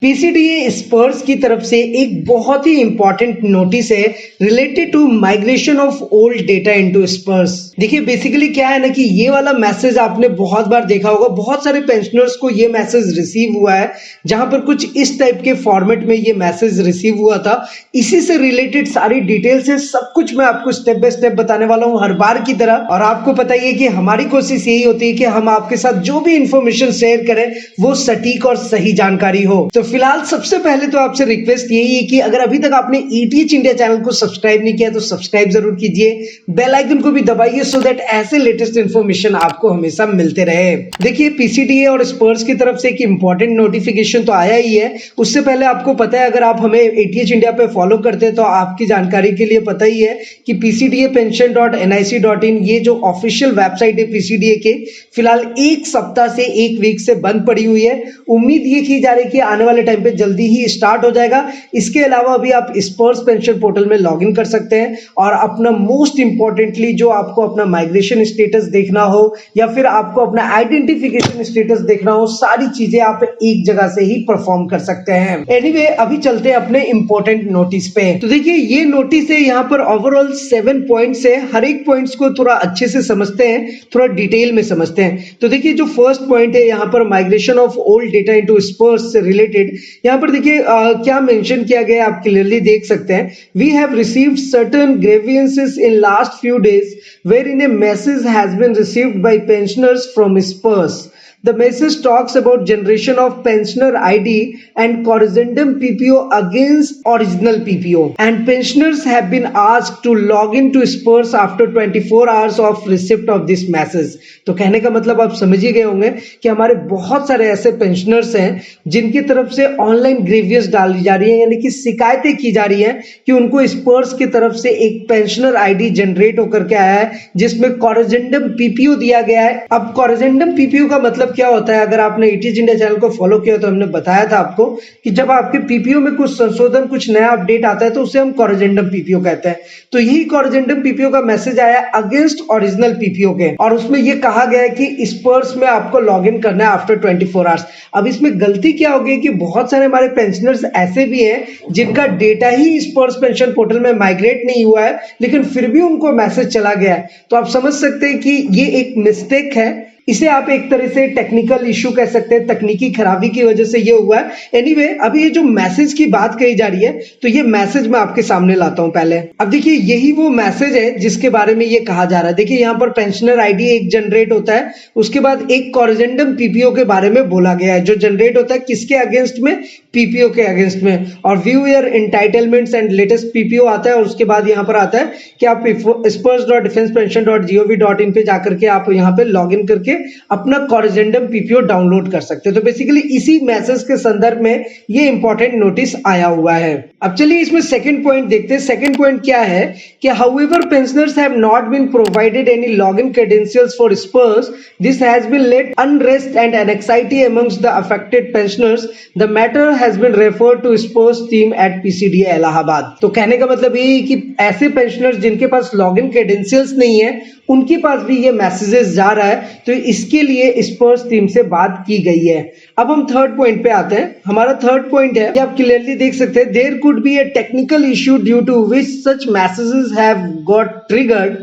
PCDA स्पर्स की तरफ से एक बहुत ही इंपॉर्टेंट नोटिस है related to migration of old data into Sparsh. देखिए बेसिकली क्या है ना कि ये वाला मैसेज आपने बहुत बार देखा होगा, बहुत सारे पेंशनर्स को ये मैसेज रिसीव हुआ है जहां पर कुछ इस टाइप के फॉर्मेट में ये मैसेज रिसीव हुआ था। इसी से रिलेटेड सारी डिटेल्स है, सब कुछ मैं आपको स्टेप बाय स्टेप बताने वाला हूँ हर बार की तरह। और आपको पता ही है कि हमारी कोशिश यही होती है कि हम आपके साथ जो भी इंफॉर्मेशन शेयर करें वो सटीक और सही जानकारी हो। तो फिलहाल सबसे पहले तो आपसे रिक्वेस्ट यही है कि अगर अभी तक आपने ईटीएच इंडिया चैनल को सब्सक्राइब नहीं किया तो सब्सक्राइब जरूर कीजिए, बेल आइकन को भी दबाइए सो दैट ऐसे लेटेस्ट इंफॉर्मेशन आपको हमेशा मिलते रहे। देखिए पीसीडीए और स्पर्स की तरफ से एक इंपॉर्टेंट नोटिफिकेशन तो आया ही है। उससे पहले आपको पता है, अगर आप हमें ईटीएच इंडिया पे फॉलो करते हैं तो आपकी जानकारी के लिए पता ही है कि pcdapension.nic.in ये जो ऑफिशियल वेबसाइट है पीसीडीए के, फिलहाल एक सप्ताह से एक वीक से बंद पड़ी हुई है। उम्मीद ये की जा रही है कि आने वाले टाइम पे जल्दी ही स्टार्ट हो जाएगा। इसके अलावा अभी आप स्पर्स पेंशन पोर्टल में लॉगिन कर सकते हैं और अपना मोस्ट इंपॉर्टेंटली जो आपको अपना माइग्रेशन स्टेटस देखना हो या फिर आपको अपना आइडेंटिफिकेशन स्टेटस देखना हो, सारी चीजें आप एक जगह से ही परफॉर्म कर सकते हैं। एनीवे अभी चलते हैं अपने इंपॉर्टेंट नोटिस पे। तो देखिए ये नोटिस है, यहाँ पर ओवरऑल 7 पॉइंट्स है। हर एक पॉइंट्स को थोड़ा अच्छे से समझते हैं, थोड़ा डिटेल में समझते हैं। तो देखिए जो फर्स्ट पॉइंट है यहाँ पर migration of old data into Sparsh से रिलेटेड, यहाँ पर देखिए क्या मेंशन किया गया है आप क्लियरली देख सकते हैं। We have received certain grievances in last few days where in a message has been received by pensioners from Sparsh. The message talks about generation of pensioner ID and corrigendum PPO against original PPO, and pensioners have been asked to log in to Spurs after 24 hours of receipt of this message. तो कहने का मतलब आप समझ ही गए होंगे कि हमारे बहुत सारे ऐसे पेंशनर्स हैं जिनकी तरफ से ऑनलाइन ग्रीवियस डाली जा रही है, यानी कि शिकायतें की जा रही हैं कि उनको स्पर्स की तरफ से एक पेंशनर आईडी जनरेट होकर के आया है जिसमें कॉरिजेंडम पीपीओ दिया गया है। अब कॉरिजेंडम पीपीओ का मतलब क्या होता है, अगर आपने ईटीएच इंडिया चैनल को फॉलो किया तो हमने बताया था आपको कि जब आपके पीपीओ में कुछ संशोधन, कुछ नया अपडेट आता है तो उसे हम कॉरिजेंडम पीपीओ कहते हैं। तो यही कॉरिजेंडम पीपीओ का मैसेज आया अगेंस्ट ओरिजिनल पीपीओ के, और उसमें यह कहा गया है कि स्पर्स में आपको लॉग इन करना है आफ्टर 24 आवर्स। अब इसमें गलती क्या होगी कि बहुत सारे हमारे पेंशनर्स ऐसे भी हैं जिनका डेटा ही स्पर्स पेंशन पोर्टल में माइग्रेट नहीं हुआ है लेकिन फिर भी उनको मैसेज चला गया है। तो आप समझ सकते हैं कि ये एक मिस्टेक है। इसे आप एक तरह से टेक्निकल इशू कह सकते हैं, तकनीकी खराबी की वजह से ये हुआ है। एनीवे अभी ये जो मैसेज की बात कही जा रही है तो ये मैसेज मैं आपके सामने लाता हूं पहले। अब देखिए यही वो मैसेज है जिसके बारे में ये कहा जा रहा है। देखिए यहाँ पर पेंशनर आईडी एक जनरेट होता है, उसके बाद एक कॉरिजेंडम पीपीओ के बारे में बोला गया है जो जनरेट होता है किसके अगेंस्ट में, पीपीओ के अगेंस्ट में, और view your entitlements and latest PPO आता है। और उसके बाद यहाँ पर आता है कि आप spurs.defensepension.gov.in पे जाकर के आप यहाँ पे लॉग इन करके अपना कॉरिजेंडम पीपीओ डाउनलोड कर सकते हैं। तो बेसिकली इसी मैसेज के संदर्भ में ये इंपॉर्टेंट नोटिस आया हुआ है। अब चलिए इसमें सेकंड पॉइंट देखते हैं। सेकंड पॉइंट क्या है कि however pensioners have not been provided any login credentials for Sparsh, this has been led unrest and anxiety amongst the affected pensioners, the matter has been referred to Sparsh team at PCDA Allahabad. तो कहने का मतलब ये है कि ऐसे पेंशनर्स जिनके पास login credentials नहीं है उनके पास भी ये मैसेजेस जा रहा है, तो इसके लिए स्पर्स टीम से बात की गई है। अब हम थर्ड पॉइंट पे आते हैं। हमारा थर्ड पॉइंट है कि आप क्लियरली देख सकते हैं, there could be a technical issue due to which such messages have got triggered.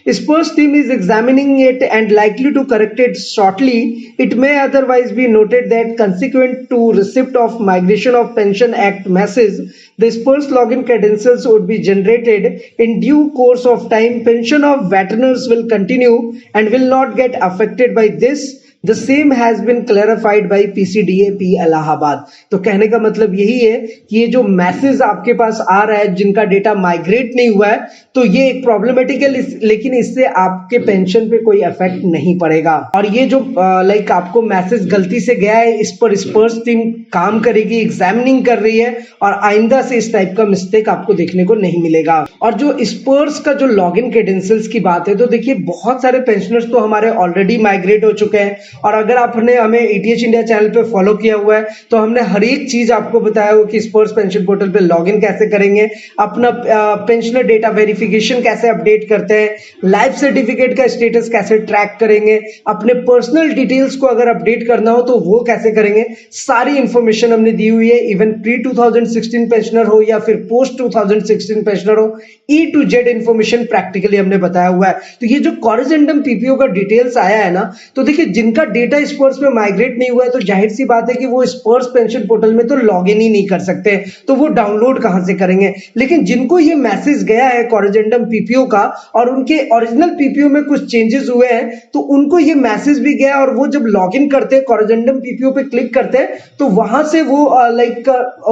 Spurs team is examining it and likely to correct it shortly. It may otherwise be noted that consequent to receipt of Migration of Pension Act message, the Spurs login credentials would be generated in due course of time. Pension of veterans will continue and will not get affected by this. The same has been clarified by PCDAP Allahabad. तो कहने का मतलब यही है कि ये जो message आपके पास आ रहा है जिनका डेटा माइग्रेट नहीं हुआ है तो ये एक प्रॉब्लमेटिक है, लेकिन इससे आपके पेंशन पे कोई इफेक्ट नहीं पड़ेगा। और ये जो लाइक आपको मैसेज गलती से गया है इस पर स्पर्स टीम काम करेगी, एग्जामिनिंग कर रही है और आइंदा से इस टाइप का मिस्टेक आपको देखने को नहीं मिलेगा। और जो स्पर्स का जो लॉगिन क्रेडेंशियल्स की बात है तो देखिए बहुत सारे पेंशनर्स तो हमारे ऑलरेडी माइग्रेट हो चुके हैं और अगर आपने हमें ईटीएच इंडिया चैनल पे फॉलो किया हुआ है तो हमने हर एक चीज आपको बताया हो कि स्पर्स पेंशन पोर्टल पे लॉगिन कैसे करेंगे, अपना पेंशनर डेटा वेरिफिकेशन कैसे अपडेट करते हैं, लाइफ सर्टिफिकेट का स्टेटस कैसे ट्रैक करेंगे, अपने पर्सनल डिटेल्स को अगर अपडेट करना हो तो वो कैसे करेंगे, सारी इंफॉर्मेशन हमने दी हुई है। इवन प्री 2016 पेंशनर हो या फिर पोस्ट 2016 पेंशनर हो, ई टू जेड इंफॉर्मेशन प्रैक्टिकली हमने बताया हुआ है। तो ये जो कॉरिजेंडम पीपीओ का डिटेल्स आया है ना, तो देखिए जिनका डेटा स्पर्स में माइग्रेट नहीं हुआ है तो जाहिर सी बात है कि वो स्पर्स पेंशन पोर्टल में तो लॉग इन ही नहीं कर सकते, तो वो डाउनलोड कहां से करेंगे। लेकिन जिनको ये मैसेज गया है कॉरिजेंडम पीपीओ का और उनके ओरिजिनल पीपीओ में कुछ चेंजेस हुए हैं तो उनको ये मैसेज भी गया, और वो जब लॉग इन करते हैं कॉरिजेंडम पीपीओ पे क्लिक करते हैं तो वहां से वो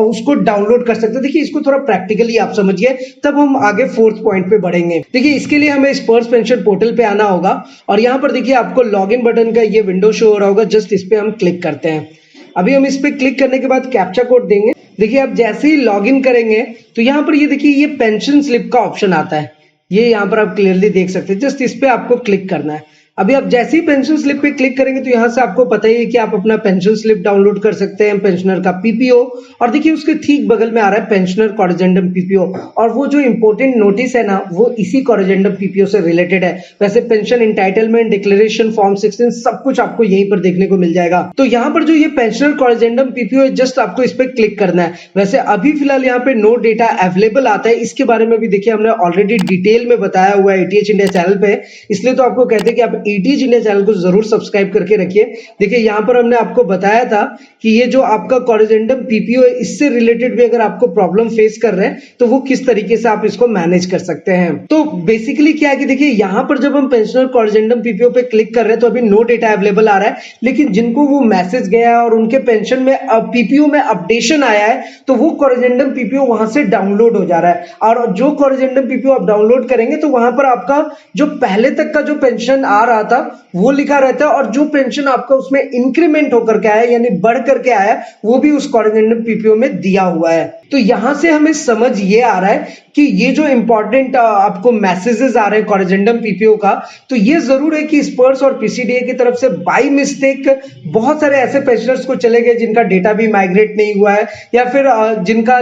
उसको डाउनलोड कर सकते हैं। देखिए इसको थोड़ा प्रैक्टिकली आप समझिए, तब हम आगे फोर्थ पॉइंट पे बढ़ेंगे। देखिए इसके लिए हमें स्पर्स पेंशन पोर्टल पे आना होगा और यहाँ पर देखिए आपको लॉगिन बटन का ये विंडो शो हो रहा होगा, जस्ट इस पे हम क्लिक करते हैं। अभी हम इस पे क्लिक करने के बाद कैप्चा कोड देंगे। देखिए आप जैसे ही लॉगिन करेंगे तो यहाँ पर ये देखिए ये पेंशन स्लिप का ऑप्शन आता है, ये यहाँ पर आप क्लियरली देख सकते हैं। जस्ट इस पे आपको क्लिक करना है। अभी आप जैसे ही पेंशन स्लिप पे क्लिक करेंगे तो यहाँ से आपको पता ही है कि आप अपना पेंशन स्लिप डाउनलोड कर सकते हैं, पेंशनर का पीपीओ, और देखिए उसके ठीक बगल में आ रहा है पेंशनर कॉरिजेंडम पीपीओ, और वो जो इंपॉर्टेंट नोटिस है ना वो इसी कॉरिजेंडम पीपीओ से रिलेटेड है। वैसे पेंशन इंटाइटलमेंट डिक्लेरेशन फॉर्म 16 सब कुछ आपको यहीं पर देखने को मिल जाएगा। तो यहाँ पर जो ये पेंशनर कॉरिजेंडम पीपीओ है, जस्ट आपको इस पर क्लिक करना है। वैसे अभी फिलहाल यहाँ पे नो डेटा अवेलेबल आता है, इसके बारे में भी देखिए हमने ऑलरेडी डिटेल में बताया हुआ है ईटीएच इंडिया चैनल पे, इसलिए तो आपको कहते हैं कि आप ईटीएच इंडिया चैनल को जरूर सब्सक्राइब करके रखिए। देखिए यहाँ पर हमने आपको बताया था कि ये जो आपका कॉरिजेंडम पीपीओ है इससे रिलेटेड भी अगर आपको प्रॉब्लम फेस कर रहे हैं तो वो किस तरीके से आप इसको मैनेज कर सकते हैं। तो बेसिकली क्या है कि देखिए यहाँ पर जब हम पेंशनर कॉरिजेंडम पीपीओ पे क्लिक कर रहे हैं तो अभी नो डेटा अवेलेबल आ रहा है, लेकिन जिनको वो मैसेज गया है और उनके पेंशन में पीपीओ में अपडेशन आया है तो वो कॉरिजेंडम पीपीओ वहां से डाउनलोड हो जा रहा है। और जो कॉरिजेंडम पीपीओ आप डाउनलोड करेंगे तो वहां पर आपका जो पहले तक का जो पेंशन आ रहा था वो लिखा रहता है, और जो पेंशन आपका उसमें इंक्रीमेंट होकर के आया यानी बढ़ करके आया वो भी उस कॉरिजेंडम पीपीओ में दिया हुआ है। तो यहां से हमें समझ ये आ रहा है कि ये जो इंपॉर्टेंट आपको मैसेजेस आ रहे हैं कॉरिजेंडम पीपीओ का, तो ये जरूर है कि स्पर्स और पीसीडीए की तरफ से बाय मिस्टेक बहुत सारे ऐसे पेंशनर्स को चले गए जिनका डेटा भी माइग्रेट नहीं हुआ है, या फिर जिनका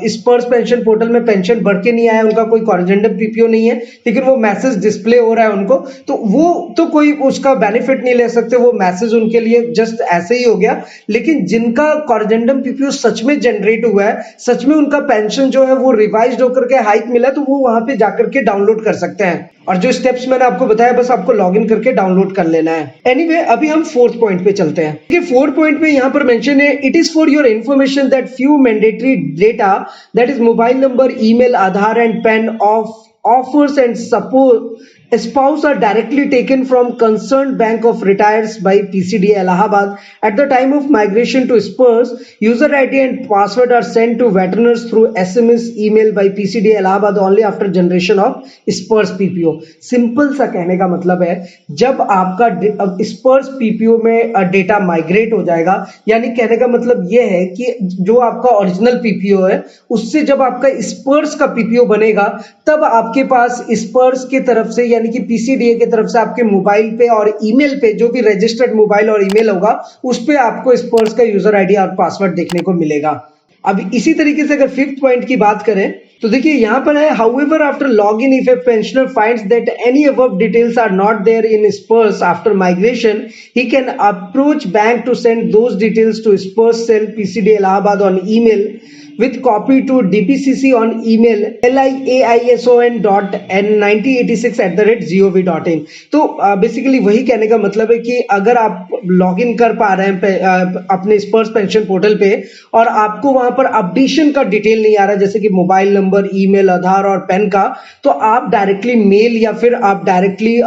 स्पर्स पेंशन पोर्टल में पेंशन बढ़ के नहीं आया, उनका कोई कॉरिजेंडम पीपीओ नहीं है लेकिन वो मैसेज डिस्प्ले हो रहा है उनको, तो वो तो कोई उसका बेनिफिट नहीं ले सकते, वो मैसेज उनके लिए जस्ट ऐसे ही हो गया। लेकिन जिनका कॉरिजेंडम पीपीओ सच में जनरेट हुआ है, सच में उनका पेंशन जो है वो रिवाइज होकर के हाइक मिला, तो वो वहां पे जाकर के डाउनलोड कर सकते हैं। और जो स्टेप्स मैंने आपको बताया बस आपको लॉगिन करके डाउनलोड कर लेना है। एनीवे अभी हम फोर्थ पॉइंट पे चलते हैं। देखिए फोर्थ पॉइंट पे यहाँ पर मेंशन है, it is for your information that few mandatory data that is mobile number, email, Aadhaar and pan of offers and support spouse are directly taken from concerned bank of retires by PCDA Allahabad at the time of migration to Spurs. User ID and password are sent to veterans through SMS email by PCDA Allahabad only after generation of Spurs PPO. Simple सा कहने का मतलब है जब आपका Spurs PPO में data migrate हो जाएगा, यानी कहने का मतलब ये है कि जो आपका ओरिजिनल PPO है उससे जब आपका Spurs का PPO बनेगा तब आपके पास Spurs की तरफ से यानी कि पीसीडीए की तरफ से आपके मोबाइल पे और ईमेल पे जो भी रजिस्टर्ड मोबाइल और ईमेल होगा उस पे आपको स्पर्स का यूजर आईडी और पासवर्ड देखने को मिलेगा। अब इसी तरीके से अगर फिफ्थ पॉइंट की बात करें तो देखिए यहाँ पर है, however after log in if a pensioner finds that any above details are not there in Sparsh after migration he can approach bank to send those details to Sparsh cell PCDA Allahabad on email with copy to DPCC on email liaison.n9086@gov.in। तो basically वही कहने का मतलब है कि अगर आप log in कर पा रहे हैं अपने स्पर्स पेंशन पोर्टल पे और आपको वहां पर अपडेशन का डिटेल नहीं आ रहा जैसे कि मोबाइल नंबर, ईमेल, आधार और पैन का, तो आप डायरेक्टली मेल या फिर आप डायरेक्टली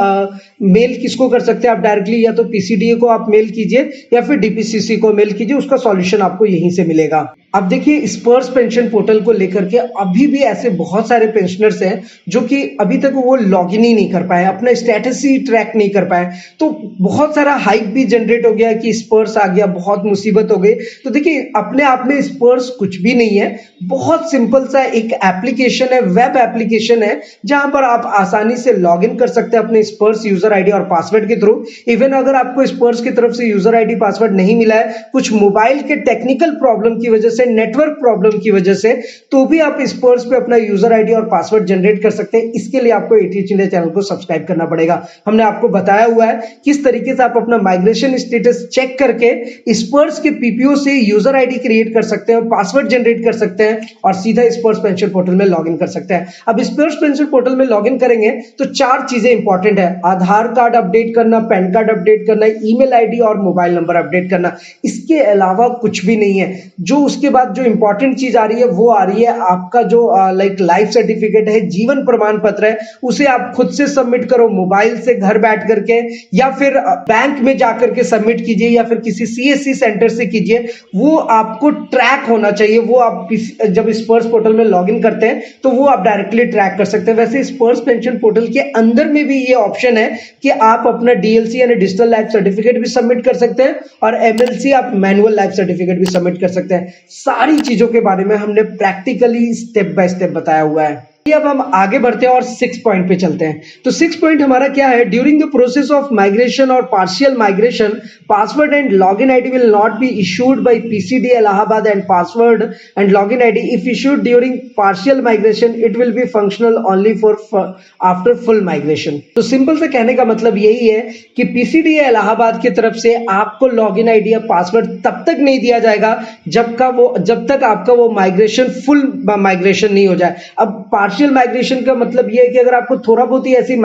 मेल किसको कर सकते हैं, आप डायरेक्टली या तो पीसीडीए को आप मेल कीजिए या फिर डीपीसीसी को मेल कीजिए, उसका सॉल्यूशन आपको यहीं से मिलेगा। अब देखिए स्पर्स पेंशन पोर्टल को लेकर के अभी भी ऐसे बहुत सारे पेंशनर्स हैं जो कि अभी तक वो लॉगिन ही नहीं कर पाए, अपना स्टेटस ही ट्रैक नहीं कर पाए। तो बहुत सारा हाइप भी जनरेट हो गया कि स्पर्स आ गया, बहुत मुसीबत हो गई। तो देखिए अपने आप में स्पर्स कुछ भी नहीं है, बहुत सिंपल सा एक एप्लीकेशन है, वेब एप्लीकेशन है, जहां पर आप आसानी से लॉगिन कर सकते हैं अपने स्पर्स यूजर आईडी और पासवर्ड के थ्रू। इवन अगर आपको स्पर्स की तरफ से यूजर आईडी पासवर्ड नहीं मिला है, कुछ मोबाइल के टेक्निकल प्रॉब्लम की वजह से, नेटवर्क प्रॉब्लम की वजह से, तो भी आप स्पर्स पे अपना यूजर आईडी और पासवर्ड जनरेट कर सकते हैं। इसके लिए आपको एटीएच इंडिया चैनल को सब्सक्राइब करना पड़ेगा। हमने आपको बताया हुआ है किस तरीके से आप अपना माइग्रेशन स्टेटस चेक करके स्पर्स के पीपीओ से यूजर आईडी क्रिएट कर सकते हैं, पासवर्ड जनरेट कर सकते हैं और सीधा स्पर्स पेंशन पोर्टल में लॉगिन कर सकते हैं। अब स्पर्स पेंशन पोर्टल में लॉगिन करेंगे तो 4 चीजें इंपॉर्टेंट है: आधार कार्ड अपडेट करना, पैन कार्ड अपडेट करना, ईमेल आईडी और मोबाइल नंबर अपडेट करना। इसके अलावा कुछ भी नहीं है। जो उसके बाद जो इंपॉर्टेंट चीज आ रही है वो आ रही है आपका जो लाइफ सर्टिफिकेट है, जीवन प्रमाण पत्र है, उसे आप खुद से सबमिट करो मोबाइल से घर बैठ करके, या फिर बैंक में जाकर के सबमिट कीजिए, या फिर किसी सीएससी सेंटर से कीजिए। वो आपको ट्रैक होना चाहिए। वो आप जब स्पर्स पोर्टल में लॉगिन करते हैं तो वो आप डायरेक्टली ट्रैक कर सकते हैं। वैसे स्पर्स पेंशन पोर्टल के अंदर में भी ये ऑप्शन है कि आप अपना डीएलसी यानी डिजिटल लाइफ सर्टिफिकेट भी सबमिट कर सकते हैं और एमएलसी आप मैनुअल लाइफ सर्टिफिकेट भी सबमिट कर सकते हैं। सारी चीजों के बारे में हमने प्रैक्टिकली स्टेप बाय स्टेप बताया हुआ है। अब हम आगे बढ़ते हैं और 6 पॉइंट पे चलते हैं। तो 6 पॉइंट हमारा क्या है? During the process of migration और partial migration, password and login ID will not be issued by PCD Allahabad and password and login ID if issued during partial migration it will be functional only for after full migration. तो simple से कहने का मतलब यही है कि PCD Allahabad की तरफ से आपको लॉगिन आईडी या पासवर्ड तब तक नहीं दिया जाएगा जब तक आपका वो माइग्रेशन फुल माइग्रेशन नहीं हो जाए। अब पार्शियल माइग्रेशन का मतलब यह है कि अगर आपको थोड़ा बहुत ही ऐसी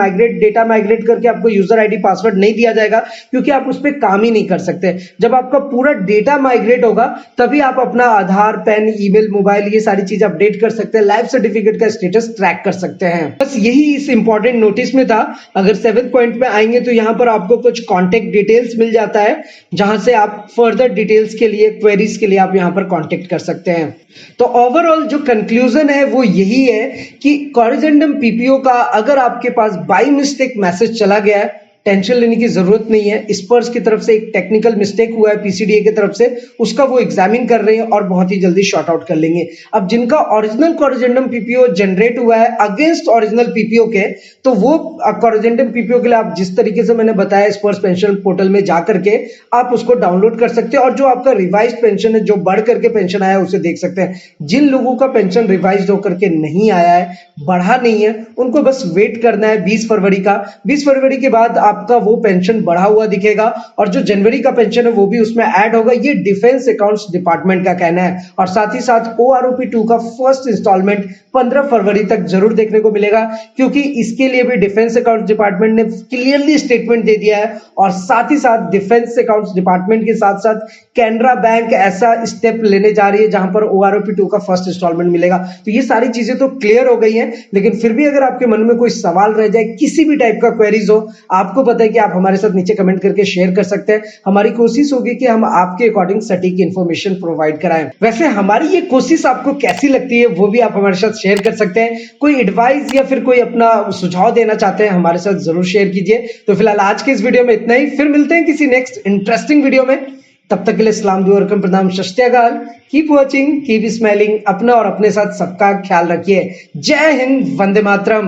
डेटा माइग्रेट करके आपको यूजर आईडी पासवर्ड नहीं दिया जाएगा, क्योंकि आप उस पर काम ही नहीं कर सकते। जब आपका पूरा डेटा माइग्रेट होगा तभी आप अपना आधार, पैन, ईमेल, मोबाइल, ये सारी चीजें अपडेट कर सकते हैं, लाइफ सर्टिफिकेट का स्टेटस ट्रैक कर सकते हैं। बस यही इस इंपॉर्टेंट नोटिस में था। अगर 7th पॉइंट पे आएंगे तो यहां पर आपको कुछ कॉन्टेक्ट डिटेल्स मिल जाता है, जहां से आप फर्दर डिटेल्स के लिए, क्वेरीज के लिए आप यहां पर कॉन्टेक्ट कर सकते हैं। तो ओवरऑल जो कंक्लूजन है वो यही है कि कॉरिजेंडम पीपीओ का अगर आपके पास बाय मिस्टेक मैसेज चला गया है, टेंशन लेने की जरूरत नहीं है। स्पर्स की तरफ से एक टेक्निकल मिस्टेक हुआ है पीसीडीए की तरफ से, उसका वो एग्जामिन कर रहे हैं और बहुत ही जल्दी शॉर्ट आउट कर लेंगे। अब जिनका ओरिजिनल कॉरिजेंडम पीपीओ जनरेट हुआ है अगेंस्ट ओरिजिनल पीपीओ के, तो वो कॉरिजेंडम पीपीओ के लिए आप जिस तरीके से मैंने बताया स्पर्स पेंशन पोर्टल में जाकर के आप उसको डाउनलोड कर सकते हैं और जो आपका रिवाइज पेंशन है, जो बढ़ करके पेंशन आया है, उसे देख सकते हैं। जिन लोगों का पेंशन रिवाइज होकर के नहीं आया है, बढ़ा नहीं है, उनको बस वेट करना है 20 फरवरी का। 20 फरवरी के बाद आपका वो पेंशन बढ़ा हुआ दिखेगा और जो जनवरी का पेंशन है वो भी उसमें ऐड होगा। ये डिफेंस अकाउंट्स डिपार्टमेंट का कहना है। और साथ ही साथ OROP2 का फर्स्ट इंस्टॉलमेंट 15 फरवरी तक जरूर देखने को मिलेगा, क्योंकि इसके लिए भी डिफेंस अकाउंट्स डिपार्टमेंट ने क्लियरली स्टेटमेंट दे दिया है। और साथ ही साथ डिफेंस अकाउंट्स डिपार्टमेंट के साथ साथ कैनरा बैंक ऐसा स्टेप लेने जा रही है जहां पर OROP2 का फर्स्ट इंस्टॉलमेंट मिलेगा। तो ये सारी चीजें तो क्लियर हो गई हैं, लेकिन फिर भी अगर आपके मन में कोई सवाल रह जाए, किसी भी टाइप का क्वेरीज हो, आपको पता है कि आप हमारे साथ नीचे कमेंट करके शेयर कर सकते हैं। हमारी कोशिश होगी कि हम आपके अकॉर्डिंग सटीक इंफॉर्मेशन प्रोवाइड कराएं। वैसे हमारी ये कोशिश आपको कैसी लगती है वो भी आप हमारे साथ शेयर कर सकते हैं। कोई एडवाइस या फिर कोई अपना सुझाव देना चाहते हैं, हमारे साथ जरूर शेयर कीजिए। तो फिलहाल आज के इस वीडियो में इतना ही, फिर मिलते हैं किसी नेक्स्ट इंटरेस्टिंग वीडियो में। तब तक के लिए सलाम, दुआ, वेलकम, प्रणाम, सत श्री अकाल। Keep watching, keep smiling. अपना और अपने साथ सबका ख्याल रखिए। जय हिंद, वंदे मातरम।